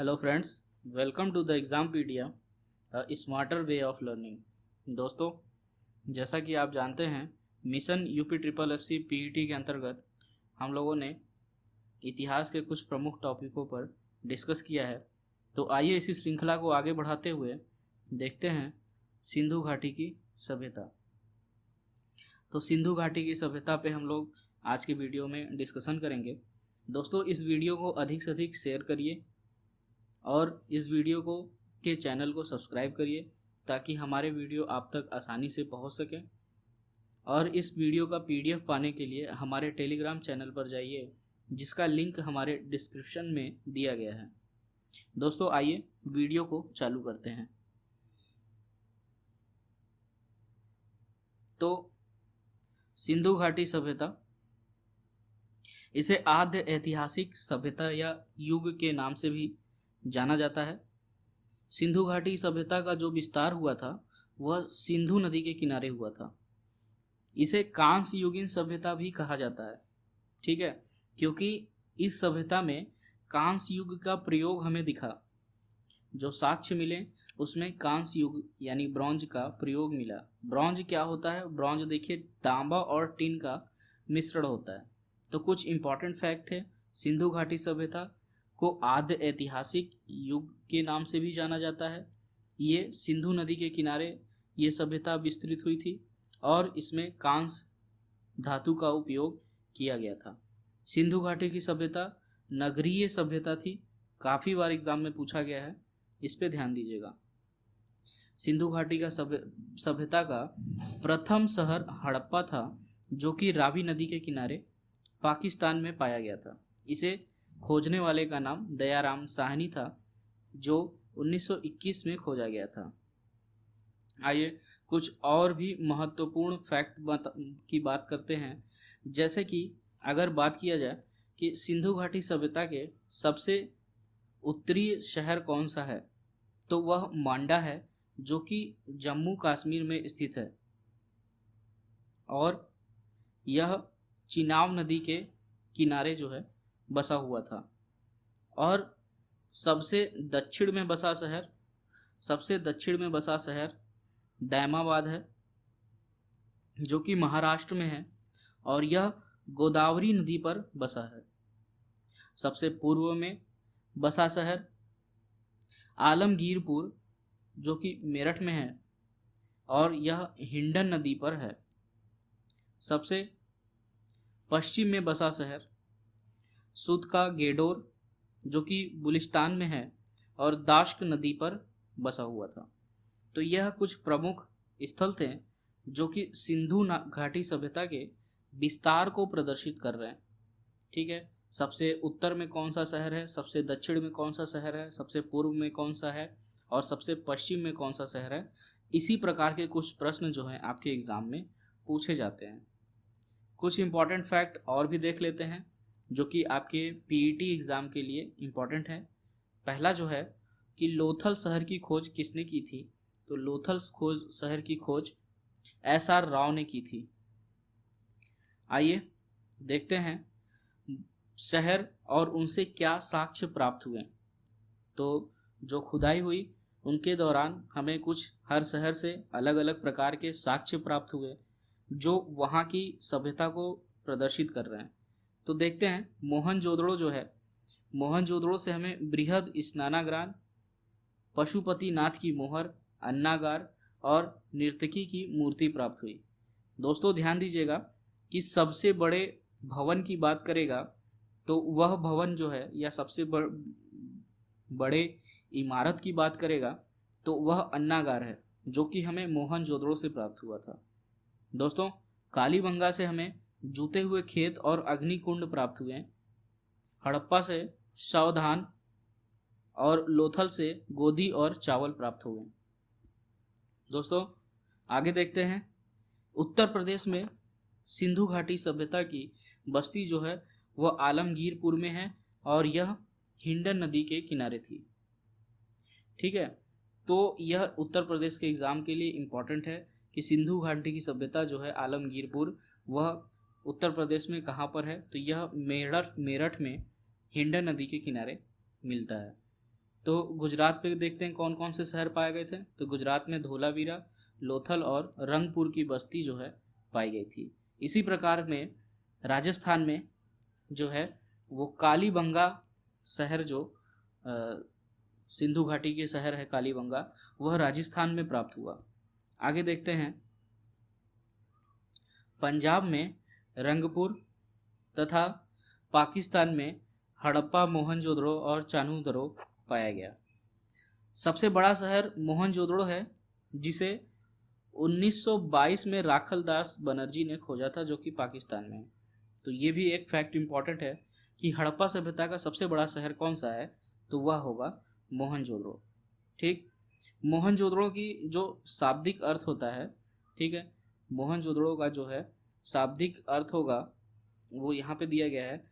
Hello friends, welcome to the Exampedia, smarter way of learning. दोस्तों, जैसा कि आप जानते हैं, mission UP triple SC PET के अंतर्गत हम लोगों ने इतिहास के कुछ प्रमुख टॉपिकों पर डिस्कस किया है। तो आइए इसी श्रृंखला को आगे बढ़ाते हुए देखते हैं सिंधु घाटी की सभ्यता। तो सिंधु घाटी की सभ्यता पे हम लोग आज के वीडियो में डिस्कशन करेंगे। दोस्तों, इस वीडियो को अधिक से अधिक शेयर करिए और इस वीडियो को के चैनल को सब्सक्राइब करिए ताकि हमारे वीडियो आप तक आसानी से पहुंच सके। और इस वीडियो का पीडीएफ पाने के लिए हमारे टेलीग्राम चैनल पर जाइए, जिसका लिंक हमारे डिस्क्रिप्शन में दिया गया है। दोस्तों, आइए वीडियो को चालू करते हैं। तो सिंधु घाटी सभ्यता, इसे आद्य ऐतिहासिक सभ्यता या युग के नाम से भी जाना जाता है। सिंधु घाटी सभ्यता का जो विस्तार हुआ था वह सिंधु नदी के किनारे हुआ था। इसे कांस्य युगीन सभ्यता भी कहा जाता है, ठीक है, क्योंकि इस सभ्यता में कांस्य युग का प्रयोग हमें दिखा। जो साक्ष्य मिले उसमें कांस्य युग यानी ब्रॉन्ज का प्रयोग मिला। ब्रॉन्ज क्या होता है? ब्रॉन्ज देखिए, तांबा और टिन का मिश्रण होता है। तो कुछ इंपॉर्टेंट फैक्ट है। सिंधु घाटी सभ्यता को आद्य ऐतिहासिक युग के नाम से भी जाना जाता है। ये सिंधु नदी के किनारे ये सभ्यता विस्तृत हुई थी और इसमें कांस्य धातु का उपयोग किया गया था। सिंधु घाटी की सभ्यता नगरीय सभ्यता थी। काफ़ी बार एग्जाम में पूछा गया है, इस पे ध्यान दीजिएगा। सिंधु घाटी का सभ्यता का प्रथम शहर हड़प्पा था, जो कि रावी नदी के किनारे पाकिस्तान में पाया गया था। इसे खोजने वाले का नाम दयाराम साहनी था, जो 1921 में खोजा गया था। आइए कुछ और भी महत्वपूर्ण फैक्ट की बात करते हैं। जैसे कि अगर बात किया जाए कि सिंधु घाटी सभ्यता के सबसे उत्तरी शहर कौन सा है, तो वह मांडा है, जो कि जम्मू कश्मीर में स्थित है और यह चिनाब नदी के किनारे जो है बसा हुआ था। और सबसे दक्षिण में बसा शहर दैमाबाद है, जो कि महाराष्ट्र में है और यह गोदावरी नदी पर बसा है। सबसे पूर्व में बसा शहर आलमगीरपुर, जो कि मेरठ में है और यह हिंडन नदी पर है। सबसे पश्चिम में बसा शहर सुद का गेडोर, जो कि बुलिस्तान में है और दाश्क नदी पर बसा हुआ था। तो यह कुछ प्रमुख स्थल थे जो कि सिंधु घाटी सभ्यता के विस्तार को प्रदर्शित कर रहे हैं, ठीक है। सबसे उत्तर में कौन सा शहर है, सबसे दक्षिण में कौन सा शहर है, सबसे पूर्व में कौन सा है और सबसे पश्चिम में कौन सा शहर है। इसी प्रकार के कुछ प्रश्न जो हैं आपके एग्जाम में पूछे जाते हैं। कुछ इंपॉर्टेंट फैक्ट और भी देख लेते हैं जो कि आपके पीईटी एग्ज़ाम के लिए इम्पॉर्टेंट है। पहला जो है कि लोथल शहर की खोज किसने की थी, तो लोथल शहर की खोज SR राव ने की थी। आइए देखते हैं शहर और उनसे क्या साक्ष्य प्राप्त हुए। तो जो खुदाई हुई उनके दौरान हमें कुछ हर शहर से अलग अलग प्रकार के साक्ष्य प्राप्त हुए जो वहाँ की सभ्यता को प्रदर्शित कर रहे हैं। तो देखते हैं मोहनजोदड़ो जो है, मोहनजोदड़ो से हमें बृहद स्नानागार, पशुपतिनाथ की मोहर, अन्नागार और नर्तकी की मूर्ति प्राप्त हुई। दोस्तों, ध्यान दीजिएगा कि सबसे बड़े भवन की बात करेगा तो वह भवन जो है या सबसे बड़े इमारत की बात करेगा तो वह अन्नागार है, जो कि हमें मोहनजोदड़ो से प्राप्त हुआ था। दोस्तों, कालीबंगा से हमें जूते हुए खेत और अग्निकुंड प्राप्त हुए। हड़प्पा से सावधान और लोथल से गोदी और चावल प्राप्त हुए। दोस्तों, आगे देखते हैं। उत्तर प्रदेश में सिंधु घाटी सभ्यता की बस्ती जो है वह आलमगीरपुर में है और यह हिंडन नदी के किनारे थी, ठीक है। तो यह उत्तर प्रदेश के एग्जाम के लिए इम्पोर्टेंट है कि सिंधु घाटी की सभ्यता जो है आलमगीरपुर, वह उत्तर प्रदेश में कहाँ पर है, तो यह मेरठ में हिंडन नदी के किनारे मिलता है। तो गुजरात पे देखते हैं कौन कौन से शहर पाए गए थे। तो गुजरात में धोलावीरा, लोथल और रंगपुर की बस्ती जो है पाई गई थी। इसी प्रकार में राजस्थान में जो है वो कालीबंगा शहर, जो सिंधु घाटी के शहर है कालीबंगा, वह राजस्थान में प्राप्त हुआ। आगे देखते हैं, पंजाब में रंगपुर तथा पाकिस्तान में हड़प्पा, मोहनजोदड़ो और चानूदरो पाया गया। सबसे बड़ा शहर मोहनजोदड़ो है, जिसे 1922 में राखलदास बनर्जी ने खोजा था, जो कि पाकिस्तान में है। तो ये भी एक फैक्ट इम्पॉर्टेंट है कि हड़प्पा सभ्यता का सबसे बड़ा शहर कौन सा है, तो वह होगा मोहनजोदड़ो। ठीक, मोहनजोदड़ो की जो शाब्दिक अर्थ होता है, ठीक है, मोहनजोदड़ो का जो है शाब्दिक अर्थ होगा वो यहाँ पे दिया गया है,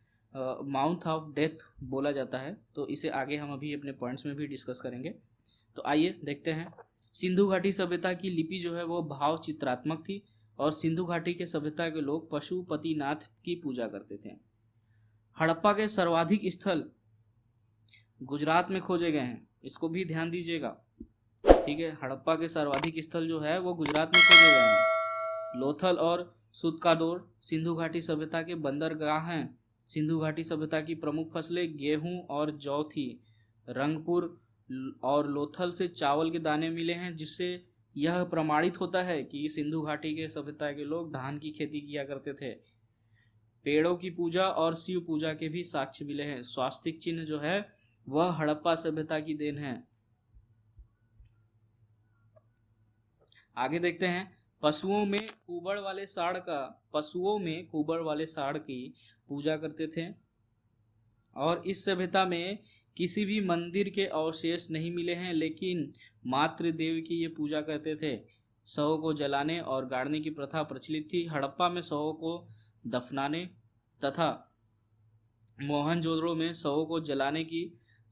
माउथ ऑफ डेथ बोला जाता है। तो इसे आगे हम अभी अपने पॉइंट्स में भी डिस्कस करेंगे। तो आइए देखते हैं। सिंधु घाटी सभ्यता की लिपि जो है वो भाव चित्रात्मक थी और सिंधु घाटी के सभ्यता के लोग पशुपतिनाथ की पूजा करते थे। हड़प्पा के सर्वाधिक स्थल गुजरात में खोजे गए हैं, इसको भी ध्यान दीजिएगा। ठीक है, हड़प्पा के सर्वाधिक स्थल जो है वो गुजरात में खोजे गए हैं। लोथल और सूतकादोर सिंधु घाटी सभ्यता के बंदरगाह हैं। सिंधु घाटी सभ्यता की प्रमुख फसलें गेहूं और जौ थी। रंगपुर और लोथल से चावल के दाने मिले हैं, जिससे यह प्रमाणित होता है कि सिंधु घाटी के सभ्यता के लोग धान की खेती किया करते थे। पेड़ों की पूजा और शिव पूजा के भी साक्ष्य मिले हैं। स्वास्तिक चिन्ह जो है वह हड़प्पा सभ्यता की देन है। आगे देखते हैं, पशुओं में कुबड़ वाले साड़ की पूजा करते थे और इस सभ्यता में किसी भी मंदिर के अवशेष नहीं मिले हैं, लेकिन मातृदेव की ये पूजा करते थे। शवों को जलाने और गाड़ने की प्रथा प्रचलित थी। हड़प्पा में शवों को दफनाने तथा मोहनजोदड़ो में शवों को जलाने की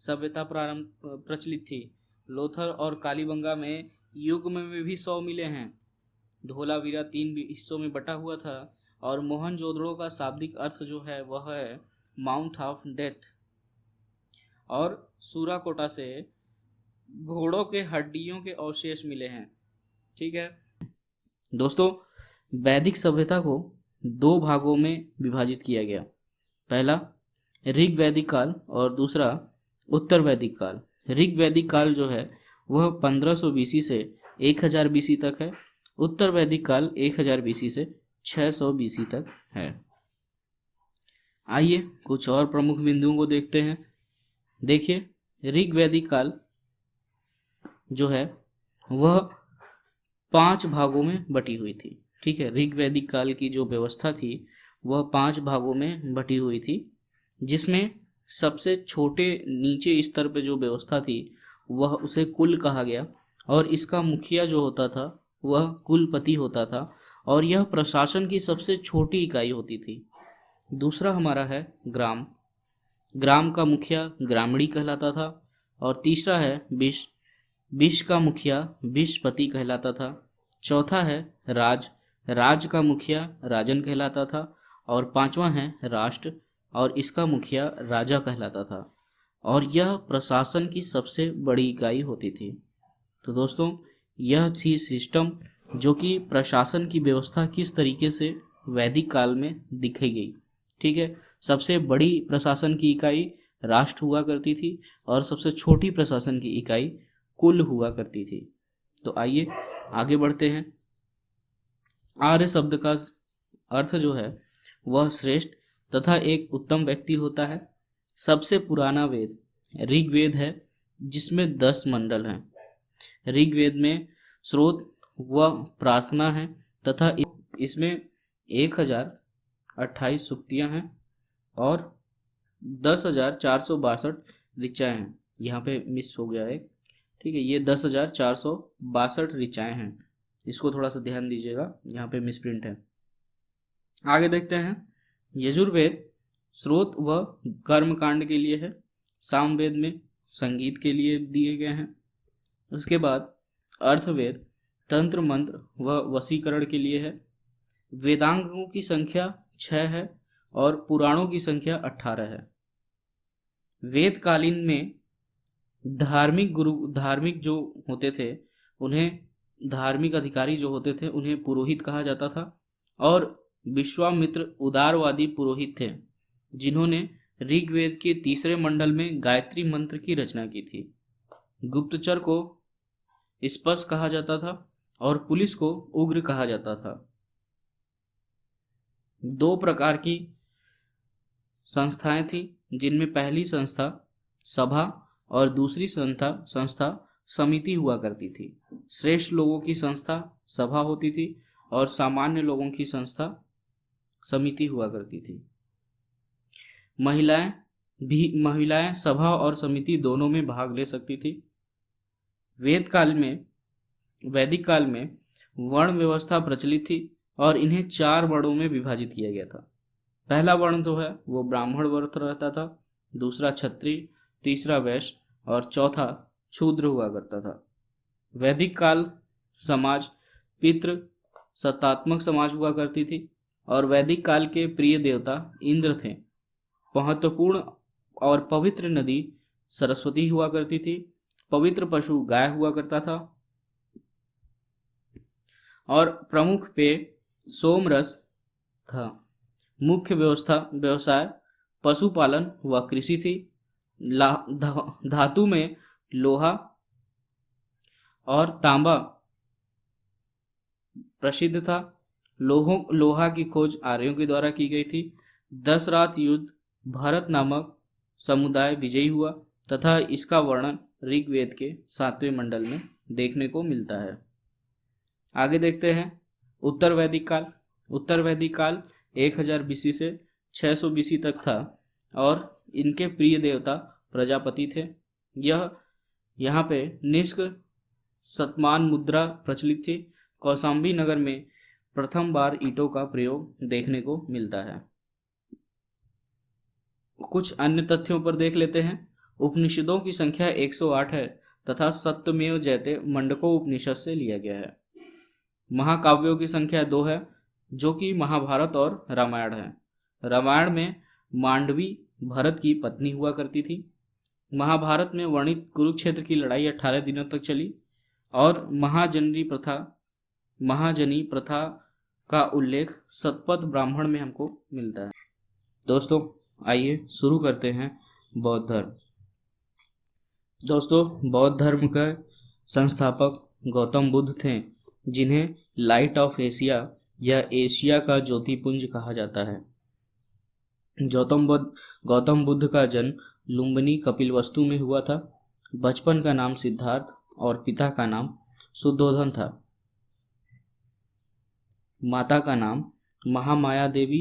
सभ्यता प्रचलित थी। लोथल और कालीबंगा में युग्म में भी शव मिले हैं। धोलावीरा 3 हिस्सों में बटा हुआ था और मोहनजोदड़ो का शाब्दिक अर्थ जो है वह है माउथ ऑफ डेथ। और सूराकोटा से घोड़ों के हड्डियों के अवशेष मिले हैं। ठीक है दोस्तों, वैदिक सभ्यता को 2 भागों में विभाजित किया गया। पहला ऋग वैदिक काल और दूसरा उत्तर वैदिक काल। ऋग वैदिक काल जो है वह 1500 बीसी से 1000 बीसी तक है। उत्तर वैदिक काल 1000 बीसी से 600 बीसी तक है। आइए कुछ और प्रमुख बिंदुओं को देखते हैं। देखिए, ऋग वैदिक काल जो है वह 5 भागों में बटी हुई थी। ठीक है, ऋग वैदिक काल की जो व्यवस्था थी वह 5 भागों में बटी हुई थी, जिसमें सबसे छोटे नीचे स्तर पे जो व्यवस्था थी वह उसे कुल कहा गया और इसका मुखिया जो होता था वह कुलपति होता था और यह प्रशासन की सबसे छोटी इकाई होती थी। दूसरा हमारा है ग्राम। ग्राम का मुखिया ग्रामणी कहलाता था। और तीसरा है विश। विश का मुखिया विशपति कहलाता था। चौथा है राज। राज का मुखिया राजन कहलाता था। और 5वां है राष्ट्र और इसका मुखिया राजा कहलाता था और यह प्रशासन की सबसे बड़ी इकाई होती थी। तो दोस्तों, यह थी सिस्टम जो कि प्रशासन की व्यवस्था किस तरीके से वैदिक काल में दिखाई गई। ठीक है, सबसे बड़ी प्रशासन की इकाई राष्ट्र हुआ करती थी और सबसे छोटी प्रशासन की इकाई कुल हुआ करती थी। तो आइए आगे बढ़ते हैं। आर्य शब्द का अर्थ जो है वह श्रेष्ठ तथा एक उत्तम व्यक्ति होता है। सबसे पुराना वेद ऋग्वेद है, जिसमें 10 मंडल हैं। ऋग्वेद में स्रोत व प्रार्थना है तथा इसमें 1028 सूक्तियां हैं और 10,462 ऋचाएं हैं। यहाँ पे मिस हो गया है। ठीक है, ये 10,462 ऋचाएं हैं, इसको थोड़ा सा ध्यान दीजिएगा, यहाँ पे मिसप्रिंट है। आगे देखते हैं। यजुर्वेद स्रोत व कर्म कांड के लिए है। सामवेद में संगीत के लिए दिए गए हैं। उसके बाद अर्थवेद तंत्र मंत्र व वशीकरण के लिए है। वेदांगों की संख्या 6 है और पुराणों की संख्या 18 है। वेदकालीन में धार्मिक जो होते थे उन्हें, धार्मिक अधिकारी जो होते थे उन्हें पुरोहित कहा जाता था। और विश्वामित्र उदारवादी पुरोहित थे जिन्होंने ऋग्वेद के तीसरे मंडल में गायत्री मंत्र की रचना की थी। गुप्तचर को स्पष्ट कहा जाता था और पुलिस को उग्र कहा जाता था। दो प्रकार की संस्थाएं थी, जिनमें पहली संस्था सभा और दूसरी संस्था समिति हुआ करती थी। श्रेष्ठ लोगों की संस्था सभा होती थी और सामान्य लोगों की संस्था समिति हुआ करती थी। महिलाएं सभा और समिति दोनों में भाग ले सकती थी। वैदिक काल में वर्ण व्यवस्था प्रचलित थी और इन्हें 4 वर्णों में विभाजित किया गया था। पहला वर्ण जो है वो ब्राह्मण वर्ण रहता था, दूसरा क्षत्रिय, तीसरा वैश्य और चौथा शूद्र हुआ करता था। वैदिक काल समाज पितृ सत्तात्मक समाज हुआ करती थी और वैदिक काल के प्रिय देवता इंद्र थे। महत्वपूर्ण और पवित्र नदी सरस्वती हुआ करती थी। पवित्र पशु गाय हुआ करता था और प्रमुख पेय सोमरस था। मुख्य व्यवसाय पशुपालन व कृषि थी। धातु में लोहा और तांबा प्रसिद्ध था। लोहा की खोज आर्यों के द्वारा की गई थी। 10 रात युद्ध भरत नामक समुदाय विजयी हुआ तथा इसका वर्णन ऋग्वेद के 7वें मंडल में देखने को मिलता है। आगे देखते हैं उत्तर वैदिक काल। उत्तर वैदिक काल 1000 BC से 600 BC तक था और इनके प्रिय देवता प्रजापति थे। यहाँ पे निष्क शतमान मुद्रा प्रचलित थी। कौशाम्बी नगर में प्रथम बार ईंटों का प्रयोग देखने को मिलता है। कुछ अन्य तथ्यों पर देख लेते हैं। उपनिषदों की संख्या 108 है तथा सत्यमेव जयते मंडको उपनिषद से लिया गया है। महाकाव्यों की संख्या 2 है जो कि महाभारत और रामायण है। रामायण में मांडवी भरत की पत्नी हुआ करती थी। महाभारत में वर्णित कुरुक्षेत्र की लड़ाई 18 दिनों तक चली और महाजनी प्रथा का उल्लेख शतपथ ब्राह्मण में हमको मिलता है। दोस्तों आइए शुरू करते हैं बौद्ध धर्म। दोस्तों बौद्ध धर्म का संस्थापक गौतम बुद्ध थे, जिन्हें लाइट ऑफ एशिया या एशिया का ज्योतिपुंज कहा जाता है। गौतम बुद्ध का जन्म लुम्बिनी कपिलवस्तु में हुआ था। बचपन का नाम सिद्धार्थ और पिता का नाम शुद्धोधन था। माता का नाम महामाया देवी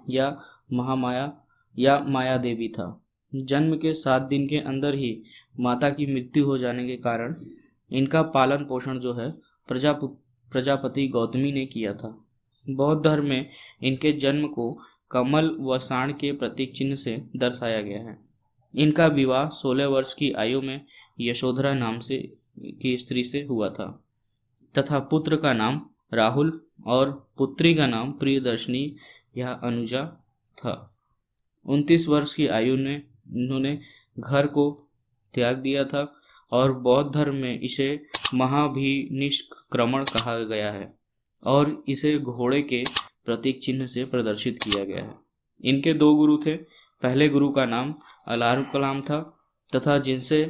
या माया देवी था। जन्म के 7 दिन के अंदर ही माता की मृत्यु हो जाने के कारण इनका पालन पोषण जो है प्रजापति गौतमी ने किया था। बौद्ध धर्म में इनके जन्म को कमल व सांड के प्रतीक चिन्ह से दर्शाया गया है। इनका विवाह 16 वर्ष की आयु में यशोधरा नाम से की स्त्री से हुआ था तथा पुत्र का नाम राहुल और पुत्री का नाम प्रियदर्शनी या अनुजा था। 29 वर्ष की आयु में इन्होंने घर को त्याग दिया था और बौद्ध धर्म में इसे महाभिनिष्क्रमण कहा गया है और इसे घोड़े के प्रतीक चिन्ह से प्रदर्शित किया गया है। इनके 2 गुरु थे। पहले गुरु का नाम अलारुल कलाम था तथा जिनसे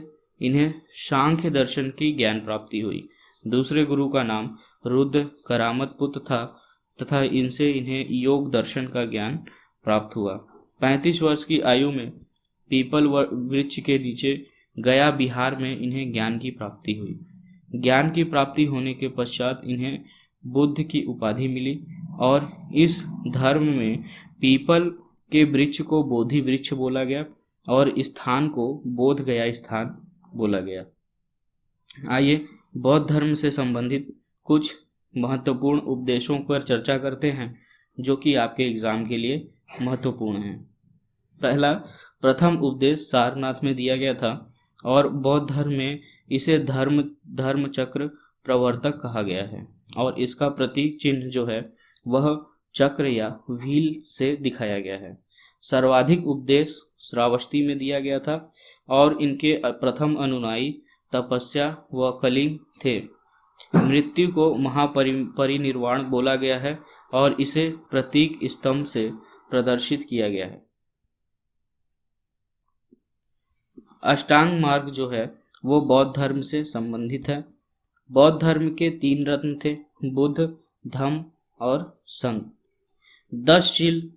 इन्हें सांख्य दर्शन की ज्ञान प्राप्ति हुई। दूसरे गुरु का नाम रुद्र करामत पुत्र था तथा इनसे इन्हें योग दर्शन का ज्ञान प्राप्त हुआ। 35 वर्ष की आयु में पीपल वृक्ष के नीचे गया बिहार में इन्हें ज्ञान की प्राप्ति हुई। ज्ञान की प्राप्ति होने के पश्चात इन्हें बुद्ध की उपाधि मिली और इस धर्म में पीपल के वृक्ष को बोधि वृक्ष बोला गया और स्थान को बोध गया स्थान बोला गया। आइए बौद्ध धर्म से संबंधित कुछ महत्वपूर्ण उपदेशों पर चर्चा करते हैं जो कि आपके एग्जाम के लिए महत्वपूर्ण है। प्रथम उपदेश सारनाथ में दिया गया था और बौद्ध धर्म में इसे धर्म चक्र प्रवर्तक कहा गया है और इसका प्रतीक चिन्ह जो है वह चक्र या व्हील से दिखाया गया है। सर्वाधिक उपदेश श्रावस्ती में दिया गया था और इनके प्रथम अनुयायी तपस्या व कलिंग थे। मृत्यु को महापरिनिर्वाण बोला गया है और इसे प्रतीक स्तंभ से प्रदर्शित किया गया है। अष्टांग मार्ग जो है वो बौद्ध धर्म से संबंधित है। बौद्ध धर्म के 3 रत्न थे, बुद्ध, धम्म और संघ। 10 शील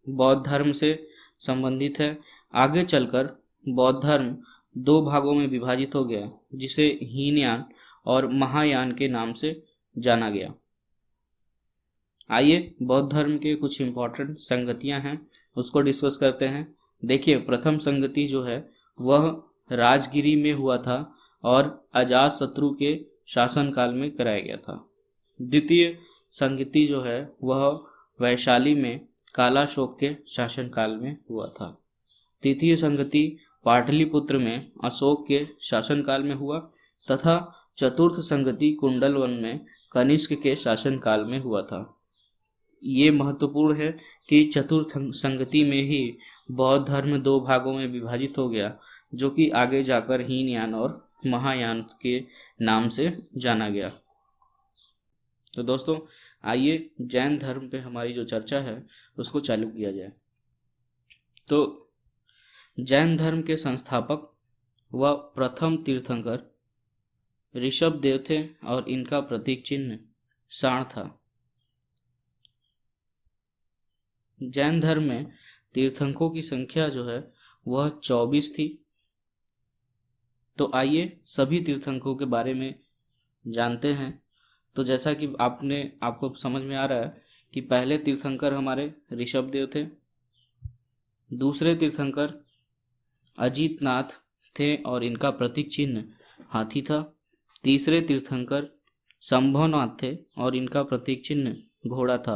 बौद्ध धर्म से संबंधित है। आगे चलकर बौद्ध धर्म 2 भागों में विभाजित हो गया, जिसे हीनयान और महायान के नाम से जाना गया। आइए बौद्ध धर्म के कुछ इंपॉर्टेंट संगतियां हैं उसको डिस्कस करते हैं। देखिए, प्रथम संगति जो है वह राजगिरी में हुआ था और अजात शत्रु के शासनकाल में कराया गया था। द्वितीय संगति जो है वह वैशाली में कालाशोक के शासनकाल में हुआ था। तृतीय संगति पाटलिपुत्र में अशोक के शासनकाल में हुआ तथा चतुर्थ संगति कुंडलवन में कनिष्क के शासनकाल में हुआ था। ये महत्वपूर्ण है कि चतुर्थ संगति में ही बौद्ध धर्म 2 भागों में विभाजित हो गया, जो कि आगे जाकर हीनयान और महायान के नाम से जाना गया। तो दोस्तों, आइए जैन धर्म पे हमारी जो चर्चा है उसको चालू किया जाए। तो जैन धर्म के संस्थापक व प्रथम तीर्थंकर ऋषभ देव थे और इनका प्रतीक चिन्ह साण था। जैन धर्म में तीर्थंकरों की संख्या जो है वह 24 थी। तो आइए सभी तीर्थंकरों के बारे में जानते हैं। तो जैसा कि आपको समझ में आ रहा है कि पहले तीर्थंकर हमारे ऋषभ देव थे, दूसरे तीर्थंकर अजीतनाथ थे और इनका प्रतीक चिन्ह हाथी था। तीसरे तीर्थंकर संभवनाथ थे और इनका प्रतीक चिन्ह घोड़ा था।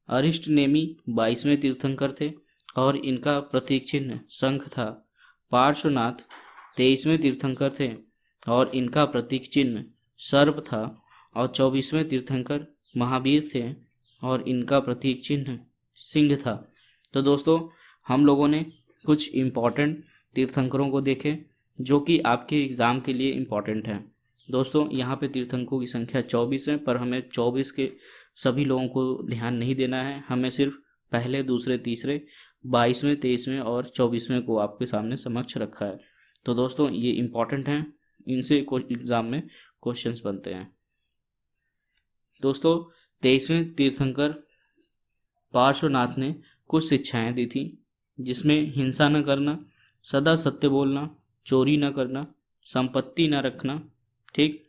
अरिष्ट नेमी 22वें तीर्थंकर थे और इनका प्रतीक चिन्ह शंख था। पार्श्वनाथ 23वें तीर्थंकर थे और इनका प्रतीक चिन्ह सर्प था। और 24वें तीर्थंकर महावीर थे और इनका प्रतीक चिन्ह सिंह था। तो दोस्तों, हम लोगों ने कुछ इम्पॉर्टेंट तीर्थंकरों को देखे जो कि आपके एग्ज़ाम के लिए इम्पॉर्टेंट हैं। दोस्तों, यहाँ पे तीर्थंकरों की संख्या 24 है, पर हमें 24 के सभी लोगों को ध्यान नहीं देना है। हमें सिर्फ पहले, दूसरे, तीसरे, 22वें, 23वें और 24वें को आपके सामने समक्ष रखा है। तो दोस्तों, ये इम्पॉर्टेंट हैं, इनसे एग्ज़ाम में क्वेश्चंस बनते हैं। दोस्तों, 23वें तीर्थंकर पार्श्वनाथ ने कुछ शिक्षाएं दी थी, जिसमें हिंसा न करना, सदा सत्य बोलना, चोरी न करना, संपत्ति न रखना, ठीक।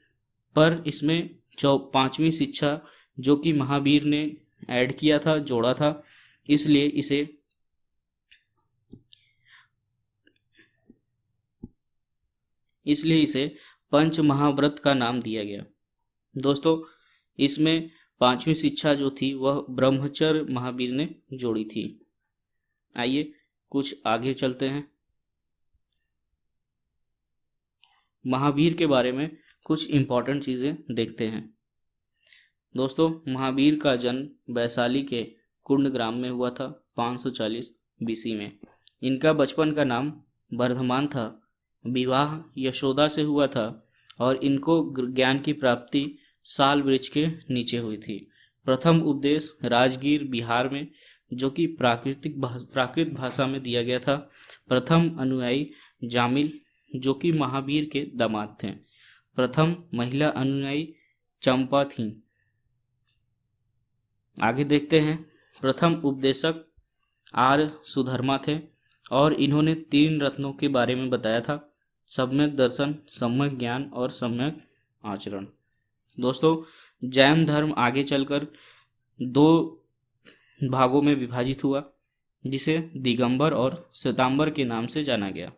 पर इसमें 5वीं शिक्षा जो कि महावीर ने ऐड किया था, जोड़ा था, इसलिए इसे पंच महाव्रत का नाम दिया गया। दोस्तों, इसमें 5वीं शिक्षा जो थी वह ब्रह्मचर्य महावीर ने जोड़ी थी। आइए कुछ आगे चलते हैं। महावीर के बारे में कुछ इंपॉर्टेंट चीज़ें देखते हैं। दोस्तों, महावीर का जन्म वैशाली के कुंडग्राम में हुआ था 540 बीसी में। इनका बचपन का नाम वर्धमान था। विवाह यशोदा से हुआ था और इनको ज्ञान की प्राप्ति साल वृक्ष के नीचे हुई थी। प्रथम उपदेश राजगीर बिहार में, जो कि प्राकृत भाषा में दिया गया था। प्रथम अनुयायी जामिल, जो कि महावीर के दामाद थे। प्रथम महिला अनुयायी चंपा थीं। आगे देखते हैं। प्रथम उपदेशक आर्य सुधर्मा थे और इन्होंने 3 रत्नों के बारे में बताया था: सम्यक दर्शन, सम्यक ज्ञान और सम्यक आचरण। दोस्तों, जैन धर्म आगे चलकर 2 भागों में विभाजित हुआ, जिसे दिगंबर और श्वेतांबर के नाम से जाना गया।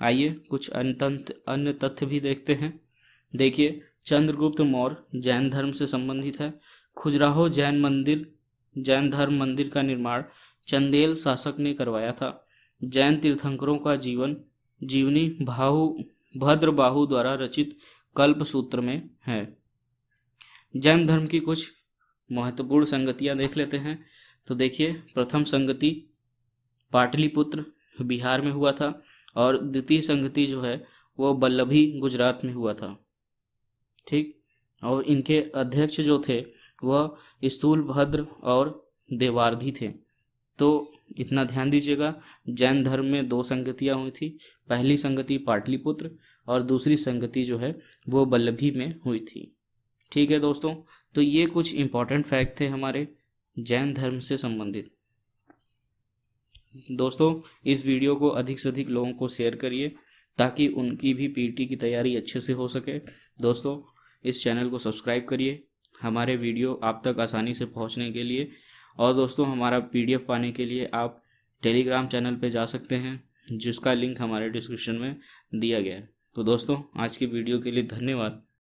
आइए कुछ अन्य तथ्य भी देखते हैं। देखिए, चंद्रगुप्त मौर्य जैन धर्म से संबंधित है। खजुराहो जैन धर्म मंदिर का निर्माण चंदेल शासक ने करवाया था। जैन तीर्थंकरों का जीवनी भद्रबाहु द्वारा रचित कल्प सूत्र में है। जैन धर्म की कुछ महत्वपूर्ण संगतियां देख लेते हैं। तो देखिए, प्रथम संगति पाटलिपुत्र बिहार में हुआ था और द्वितीय संगति जो है वो वल्लभी गुजरात में हुआ था। ठीक, और इनके अध्यक्ष जो थे वह स्थूलभद्र और देवार्धी थे। तो इतना ध्यान दीजिएगा, जैन धर्म में 2 संगतियाँ हुई थी। पहली संगति पाटलिपुत्र और दूसरी संगति जो है वो वल्लभी में हुई थी। ठीक है दोस्तों, तो ये कुछ इम्पोर्टेंट फैक्ट थे हमारे जैन धर्म से संबंधित। दोस्तों, इस वीडियो को अधिक से अधिक लोगों को शेयर करिए ताकि उनकी भी पीटी की तैयारी अच्छे से हो सके। दोस्तों, इस चैनल को सब्सक्राइब करिए हमारे वीडियो आप तक आसानी से पहुंचने के लिए। और दोस्तों, हमारा पीडीएफ पाने के लिए आप टेलीग्राम चैनल पे जा सकते हैं, जिसका लिंक हमारे डिस्क्रिप्शन में दिया गया है। तो दोस्तों, आज की वीडियो के लिए धन्यवाद।